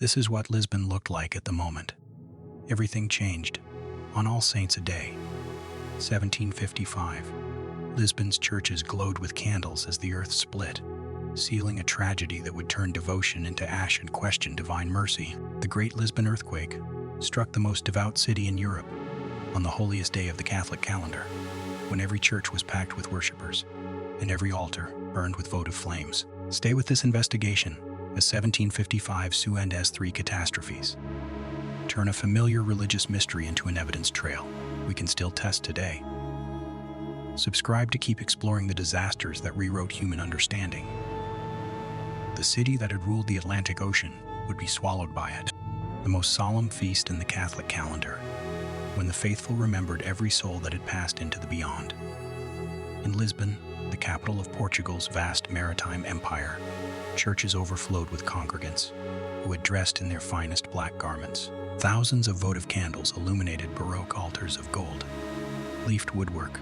This is what Lisbon looked like at the moment. Everything changed. On All Saints' Day, 1755, Lisbon's churches glowed with candles as the earth split, sealing a tragedy that would turn devotion into ash and question divine mercy. The Great Lisbon Earthquake struck the most devout city in Europe on the holiest day of the Catholic calendar, when every church was packed with worshippers and every altar burned with votive flames. Stay with this investigation as 1755 Tsunami's three catastrophes turn a familiar religious mystery into an evidence trail we can still test today. Subscribe to keep exploring the disasters that rewrote human understanding. The city that had ruled the Atlantic Ocean would be swallowed by it. The most solemn feast in the Catholic calendar, when the faithful remembered every soul that had passed into the beyond. In Lisbon, the capital of Portugal's vast maritime empire, churches overflowed with congregants who had dressed in their finest black garments. Thousands of votive candles illuminated baroque altars of gold, leafed woodwork,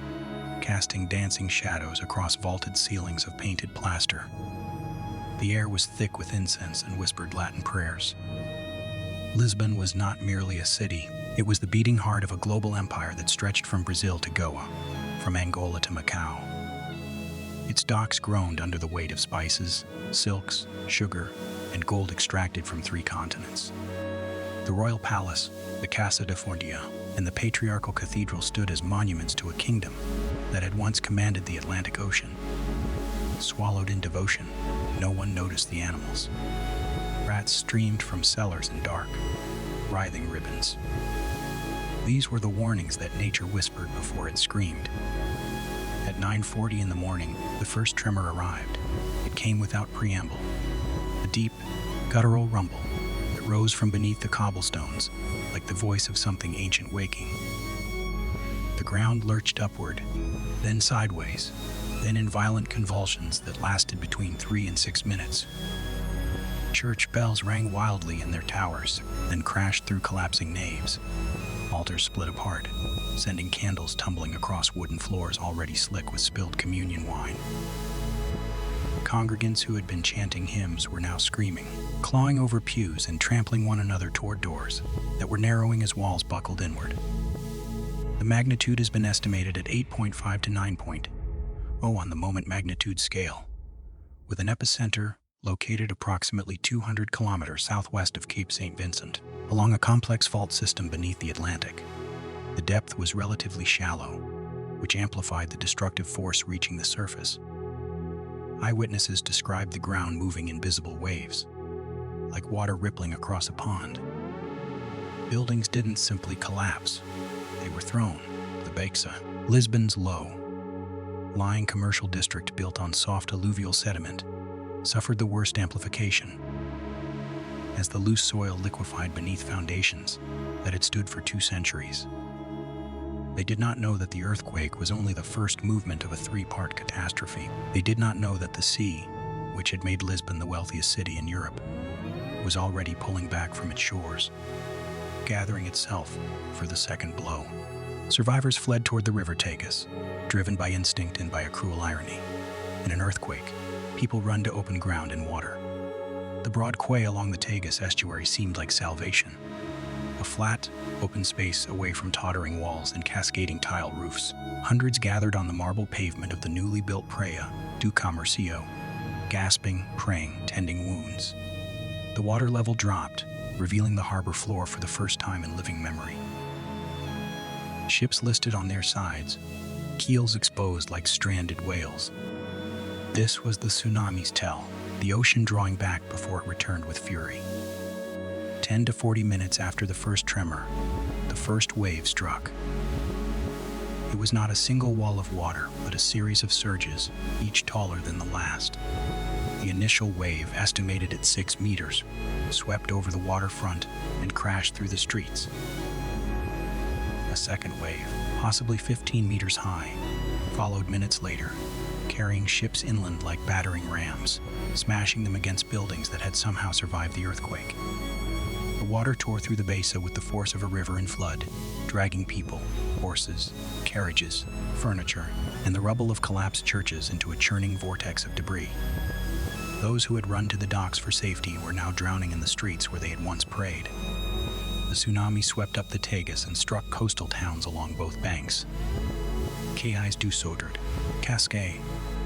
casting dancing shadows across vaulted ceilings of painted plaster. The air was thick with incense and whispered Latin prayers. Lisbon was not merely a city, it was the beating heart of a global empire that stretched from Brazil to Goa, from Angola to Macau. Its docks groaned under the weight of spices, silks, sugar, and gold extracted from 3 continents. The royal palace, the Casa da Índia, and the patriarchal cathedral stood as monuments to a kingdom that had once commanded the Atlantic Ocean. Swallowed in devotion, no one noticed the animals. Rats streamed from cellars in dark, writhing ribbons. These were the warnings that nature whispered before it screamed. At 9:40 in the morning, the first tremor arrived. It came without preamble. A deep, guttural rumble that rose from beneath the cobblestones, like the voice of something ancient waking. The ground lurched upward, then sideways, then in violent convulsions that lasted between 3 and 6 minutes. Church bells rang wildly in their towers, then crashed through collapsing naves. Altars split apart, sending candles tumbling across wooden floors already slick with spilled communion wine. Congregants who had been chanting hymns were now screaming, clawing over pews and trampling one another toward doors that were narrowing as walls buckled inward. The magnitude has been estimated at 8.5 to 9.0 on the moment magnitude scale, with an epicenter located approximately 200 kilometers southwest of Cape St. Vincent, along a complex fault system beneath the Atlantic. The depth was relatively shallow, which amplified the destructive force reaching the surface. Eyewitnesses described the ground moving in visible waves, like water rippling across a pond. Buildings didn't simply collapse, they were thrown. The Baixa, Lisbon's low-lying commercial district built on soft alluvial sediment, suffered the worst amplification, as the loose soil liquefied beneath foundations that had stood for 2 centuries. They did not know that the earthquake was only the first movement of a 3-part catastrophe. They did not know that the sea, which had made Lisbon the wealthiest city in Europe, was already pulling back from its shores, gathering itself for the second blow. Survivors fled toward the River Tagus, driven by instinct and by a cruel irony. In an earthquake, people run to open ground and water. The broad quay along the Tagus estuary seemed like salvation. A flat, open space away from tottering walls and cascading tile roofs. Hundreds gathered on the marble pavement of the newly built Praia do Comércio, gasping, praying, tending wounds. The water level dropped, revealing the harbor floor for the first time in living memory. Ships listed on their sides, keels exposed like stranded whales. This was the tsunami's tell, the ocean drawing back before it returned with fury. 10 to 40 minutes after the first tremor, the first wave struck. It was not a single wall of water, but a series of surges, each taller than the last. The initial wave, estimated at 6 meters, swept over the waterfront and crashed through the streets. A second wave, possibly 15 meters high, followed minutes later, carrying ships inland like battering rams, smashing them against buildings that had somehow survived the earthquake. The water tore through the Baixa with the force of a river in flood, dragging people, horses, carriages, furniture, and the rubble of collapsed churches into a churning vortex of debris. Those who had run to the docks for safety were now drowning in the streets where they had once prayed. The tsunami swept up the Tagus and struck coastal towns along both banks. Cais du Sodred, Cascais,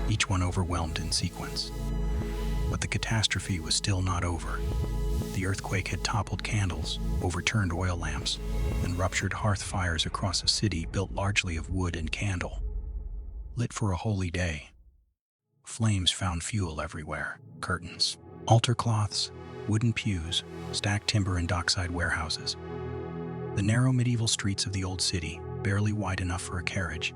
each one overwhelmed in sequence. But the catastrophe was still not over. The earthquake had toppled candles, overturned oil lamps, and ruptured hearth fires across a city built largely of wood and candle. Lit for a holy day. Flames found fuel everywhere: curtains, altar cloths, wooden pews, stacked timber and dockside warehouses. The narrow medieval streets of the old city, barely wide enough for a carriage,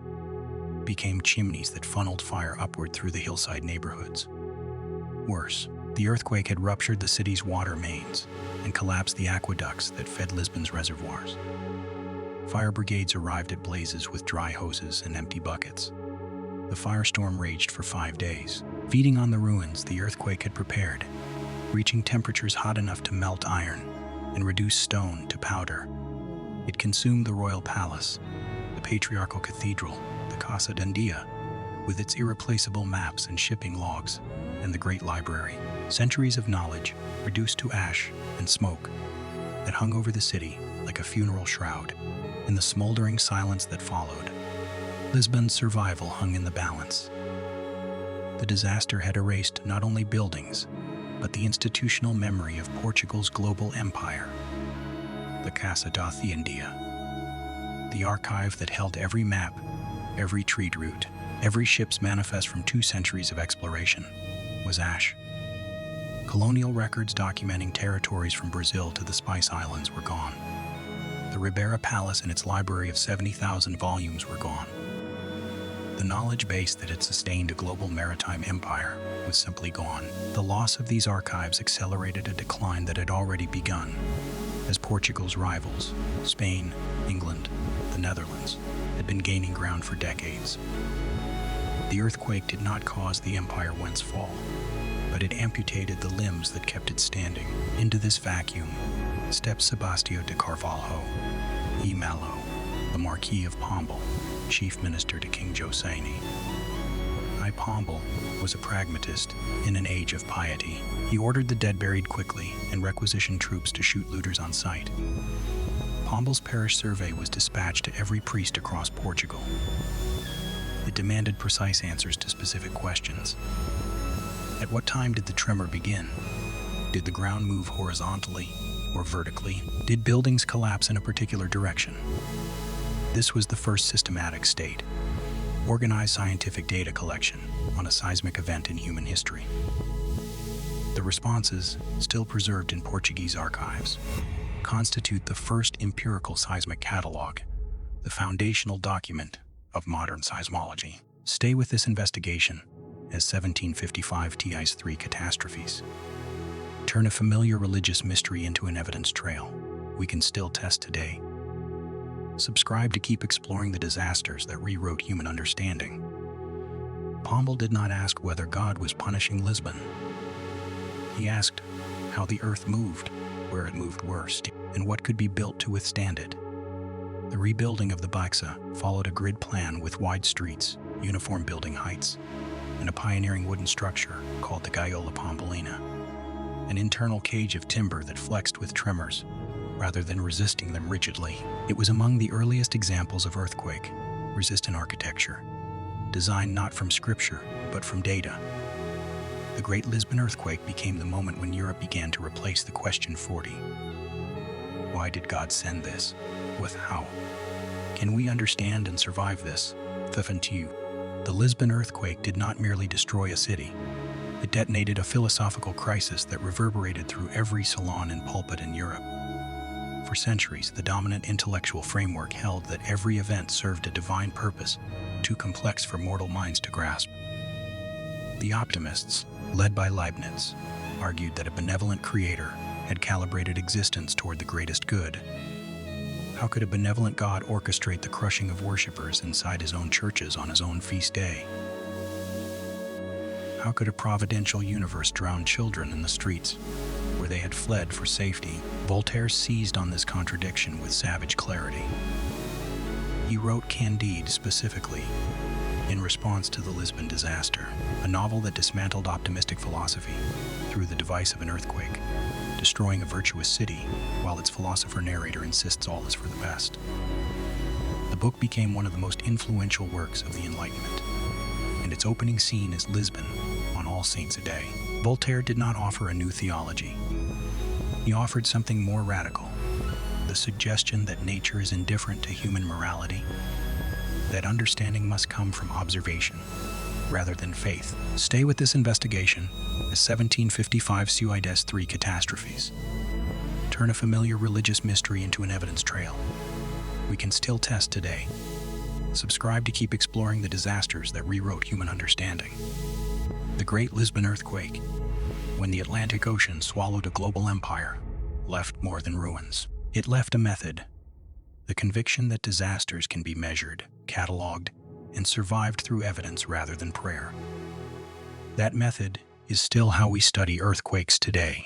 became chimneys that funneled fire upward through the hillside neighborhoods. Worse, the earthquake had ruptured the city's water mains and collapsed the aqueducts that fed Lisbon's reservoirs. Fire brigades arrived at blazes with dry hoses and empty buckets. The firestorm raged for 5 days. Feeding on the ruins the earthquake had prepared, reaching temperatures hot enough to melt iron and reduce stone to powder. It consumed the royal palace, the patriarchal cathedral, the Casa da Índia, with its irreplaceable maps and shipping logs, and the great library. Centuries of knowledge reduced to ash and smoke that hung over the city like a funeral shroud. In the smoldering silence that followed, Lisbon's survival hung in the balance. The disaster had erased not only buildings, but the institutional memory of Portugal's global empire. The Casa da Índia, the archive that held every map, every trade route, every ship's manifest from 2 centuries of exploration, was ash. Colonial records documenting territories from Brazil to the Spice Islands were gone. The Ribeira Palace and its library of 70,000 volumes were gone. The knowledge base that had sustained a global maritime empire was simply gone. The loss of these archives accelerated a decline that had already begun, as Portugal's rivals, Spain, England, the Netherlands, had been gaining ground for decades. The earthquake did not cause the empire whence fall, but it amputated the limbs that kept it standing. Into this vacuum stepped Sebastião de Carvalho e Melo, the Marquis of Pombal, chief minister to King José. Pombal was a pragmatist in an age of piety. He ordered the dead buried quickly and requisitioned troops to shoot looters on sight. Pombal's parish survey was dispatched to every priest across Portugal. It demanded precise answers to specific questions. At what time did the tremor begin? Did the ground move horizontally or vertically? Did buildings collapse in a particular direction? This was the first systematic state, organized scientific data collection on a seismic event in human history. The responses, still preserved in Portuguese archives, constitute the first empirical seismic catalog, the foundational document of modern seismology. Stay with this investigation as 1755 TI's 3 catastrophes turn a familiar religious mystery into an evidence trail we can still test today. Subscribe to keep exploring the disasters that rewrote human understanding. Pombal did not ask whether God was punishing Lisbon. He asked how the earth moved, where it moved worst, and what could be built to withstand it. The rebuilding of the Baixa followed a grid plan with wide streets, uniform building heights, and a pioneering wooden structure called the Gaiola Pombalina, an internal cage of timber that flexed with tremors rather than resisting them rigidly. It was among the earliest examples of earthquake-resistant architecture, designed not from scripture, but from data. The Great Lisbon Earthquake became the moment when Europe began to replace the question 40. Why did God send this? With how? Can we understand and survive this? The Lisbon earthquake did not merely destroy a city. It detonated a philosophical crisis that reverberated through every salon and pulpit in Europe. For centuries, the dominant intellectual framework held that every event served a divine purpose, too complex for mortal minds to grasp. The optimists, led by Leibniz, argued that a benevolent creator had calibrated existence toward the greatest good. How could a benevolent God orchestrate the crushing of worshippers inside his own churches on his own feast day? How could a providential universe drown children in the streets where they had fled for safety? Voltaire seized on this contradiction with savage clarity. He wrote Candide specifically, in response to the Lisbon disaster, a novel that dismantled optimistic philosophy through the device of an earthquake, destroying a virtuous city while its philosopher-narrator insists all is for the best. The book became one of the most influential works of the Enlightenment, and its opening scene is Lisbon on All Saints' Day. Voltaire did not offer a new theology. He offered something more radical, the suggestion that nature is indifferent to human morality, that understanding must come from observation rather than faith. Stay with this investigation as 1755 Suides 3 catastrophes turn a familiar religious mystery into an evidence trail we can still test today. Subscribe to keep exploring the disasters that rewrote human understanding. The Great Lisbon Earthquake, when the Atlantic Ocean swallowed a global empire, left more than ruins. It left a method, the conviction that disasters can be measured, cataloged, and survived through evidence rather than prayer. That method is still how we study earthquakes today.